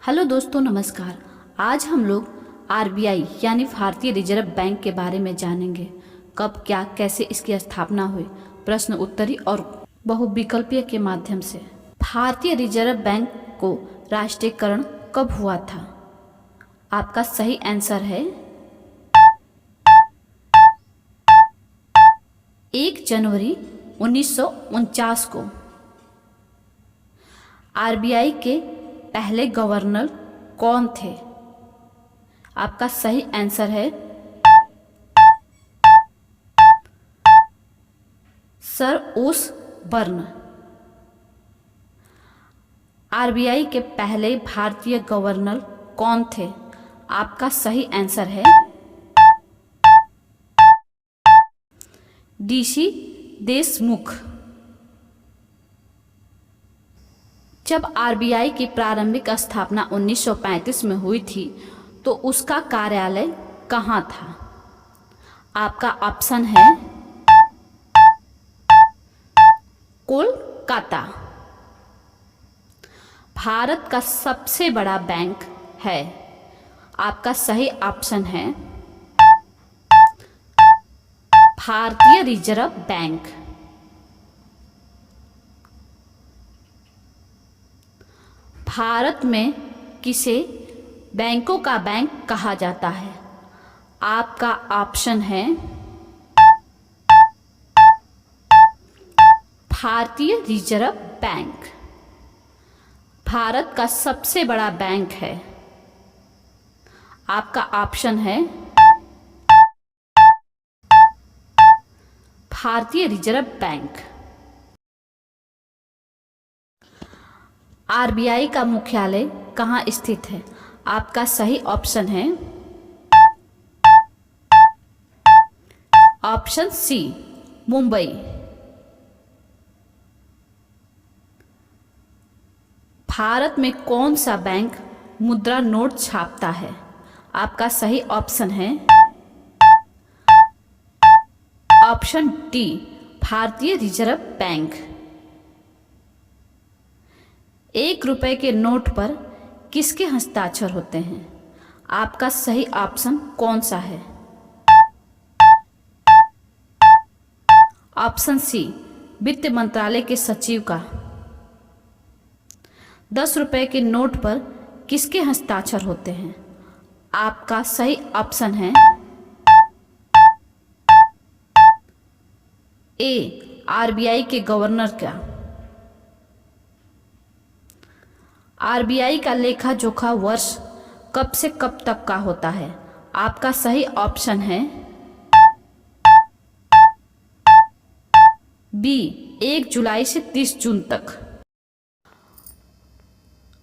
Hello दोस्तों, नमस्कार। आज हम लोग आरबीआई यानी भारतीय रिजर्व बैंक के बारे में जानेंगे। कब, क्या, कैसे इसकी स्थापना हुई, प्रश्न उत्तरी और बहुविकल्पीय के माध्यम से। भारतीय रिजर्व बैंक को राष्ट्रीयकरण कब हुआ था? आपका सही आंसर है 1 जनवरी 1949 को। आरबीआई के पहले गवर्नर कौन थे? आपका सही आंसर है सर ओसबर्न। आरबीआई के पहले भारतीय गवर्नर कौन थे? आपका सही आंसर है डीसी देशमुख। जब आरबीआई की प्रारंभिक स्थापना 1935 में हुई थी तो उसका कार्यालय कहाँ था? आपका ऑप्शन है कोलकाता। भारत का सबसे बड़ा बैंक है। आपका सही ऑप्शन है भारतीय रिजर्व बैंक। भारत में किसे बैंकों का बैंक कहा जाता है? आपका ऑप्शन है भारतीय रिजर्व बैंक। भारत का सबसे बड़ा बैंक है। आपका ऑप्शन है भारतीय रिजर्व बैंक। आरबीआई का मुख्यालय कहाँ स्थित है? आपका सही ऑप्शन है ऑप्शन सी, मुंबई। भारत में कौन सा बैंक मुद्रा नोट छापता है? आपका सही ऑप्शन है ऑप्शन डी, भारतीय रिजर्व बैंक। 1 रुपए के नोट पर किसके हस्ताक्षर होते हैं? आपका सही ऑप्शन कौन सा है? ऑप्शन सी, वित्त मंत्रालय के सचिव का। 10 रुपए के नोट पर किसके हस्ताक्षर होते हैं? आपका सही ऑप्शन है ए, आरबीआई के गवर्नर का। आरबीआई का लेखा जोखा वर्ष कब से कब तक का होता है? आपका सही ऑप्शन है बी, 1 जुलाई से 30 जून तक।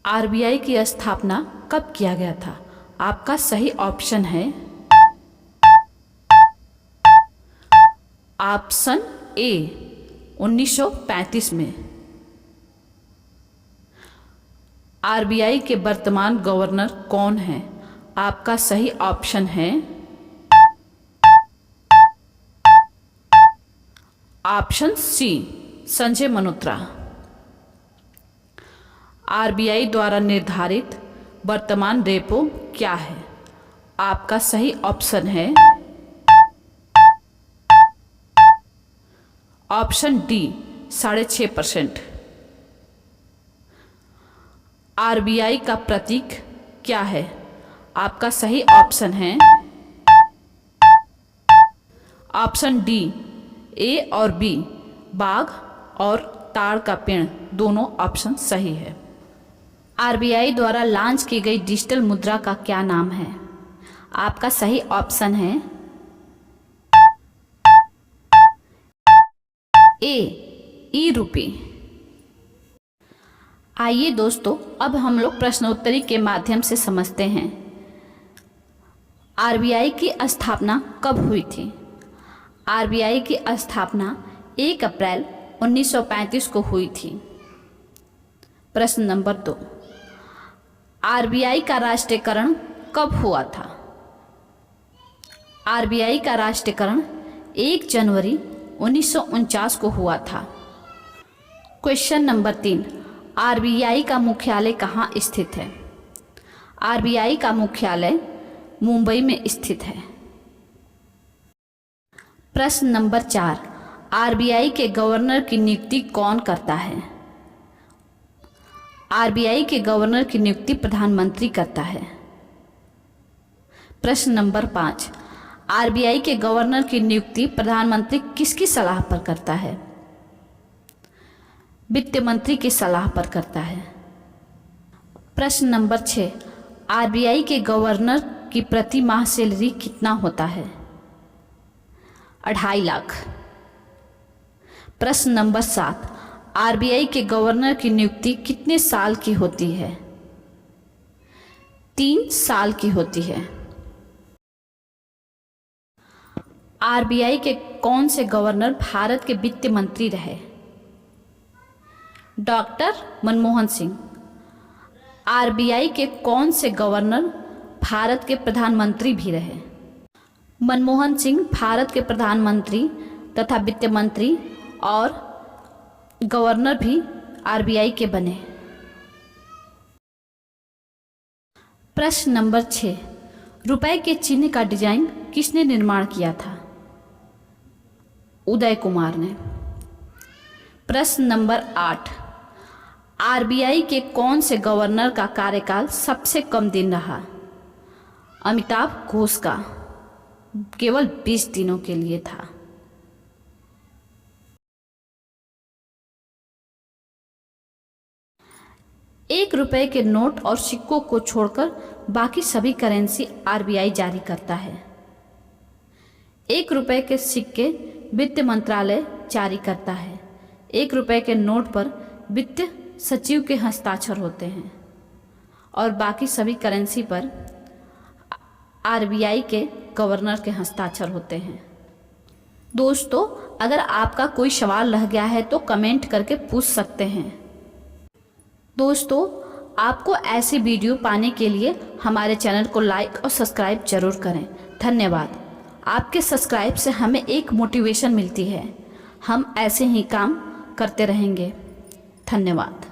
आरबीआई की स्थापना कब किया गया था? आपका सही ऑप्शन है ऑप्शन ए, 1935 में। आरबीआई के वर्तमान गवर्नर कौन है? आपका सही ऑप्शन है option C, Sanjay Malhotra. RBI द्वारा निर्धारित वर्तमान रेपो क्या है? आपका सही ऑप्शन है ऑप्शन डी, 6.5%। आरबीआई का प्रतीक क्या है? आपका सही ऑप्शन है ऑप्शन डी, ए और बी, बाघ और ताड़ का पेड़, दोनों ऑप्शन सही है। आरबीआई द्वारा लॉन्च की गई डिजिटल मुद्रा का क्या नाम है? आपका सही ऑप्शन है ए, ई रुपी। आइए दोस्तों, अब हम लोग प्रश्नोत्तरी के माध्यम से समझते हैं आरबीआई की स्थापना कब हुई थी। आरबीआई की स्थापना 1 अप्रैल 1935 को हुई थी। प्रश्न नंबर 2, आरबीआई का राष्ट्रीयकरण कब हुआ था? आरबीआई का राष्ट्रीयकरण 1 जनवरी 1949 को हुआ था। क्वेश्चन नंबर 3, आरबीआई का मुख्यालय कहाँ स्थित है? आरबीआई का मुख्यालय मुंबई में स्थित है। प्रश्न नंबर 4, आरबीआई के गवर्नर की नियुक्ति कौन करता है? आरबीआई के गवर्नर की नियुक्ति प्रधानमंत्री करता है। प्रश्न नंबर 5, आरबीआई के गवर्नर की नियुक्ति प्रधानमंत्री किसकी सलाह पर करता है? वित्त मंत्री की सलाह पर करता है। प्रश्न नंबर 6, आरबीआई के गवर्नर की प्रति माह सैलरी कितना होता है? 2.5 लाख। प्रश्न नंबर 7, आरबीआई के गवर्नर की नियुक्ति कितने साल की होती है? 3 साल की होती है। आरबीआई के कौन से गवर्नर भारत के वित्त मंत्री रहे? डॉक्टर मनमोहन सिंह। आरबीआई के कौन से गवर्नर भारत के प्रधानमंत्री भी रहे? मनमोहन सिंह भारत के प्रधानमंत्री तथा वित्त मंत्री और गवर्नर भी आरबीआई के बने। प्रश्न नंबर 6, रुपए के चिन्ह का डिजाइन किसने निर्माण किया था? उदय कुमार ने। प्रश्न नंबर 8, आरबीआई के कौन से गवर्नर का कार्यकाल सबसे कम दिन रहा? अमिताभ घोष का, केवल 20 दिनों के लिए था। ₹1 के नोट और सिक्कों को छोड़कर बाकी सभी करेंसी आरबीआई जारी करता है। ₹1 के सिक्के वित्त मंत्रालय जारी करता है। ₹1 के नोट पर वित्त सचिव के हस्ताक्षर होते हैं और बाकी सभी करेंसी पर आरबीआई के गवर्नर के हस्ताक्षर होते हैं। दोस्तों, अगर आपका कोई सवाल रह गया है तो कमेंट करके पूछ सकते हैं। दोस्तों, आपको ऐसी वीडियो पाने के लिए हमारे चैनल को लाइक और सब्सक्राइब जरूर करें। धन्यवाद। आपके सब्सक्राइब से हमें एक मोटिवेशन मिलती है। हम ऐसे ही काम करते रहेंगे। धन्यवाद।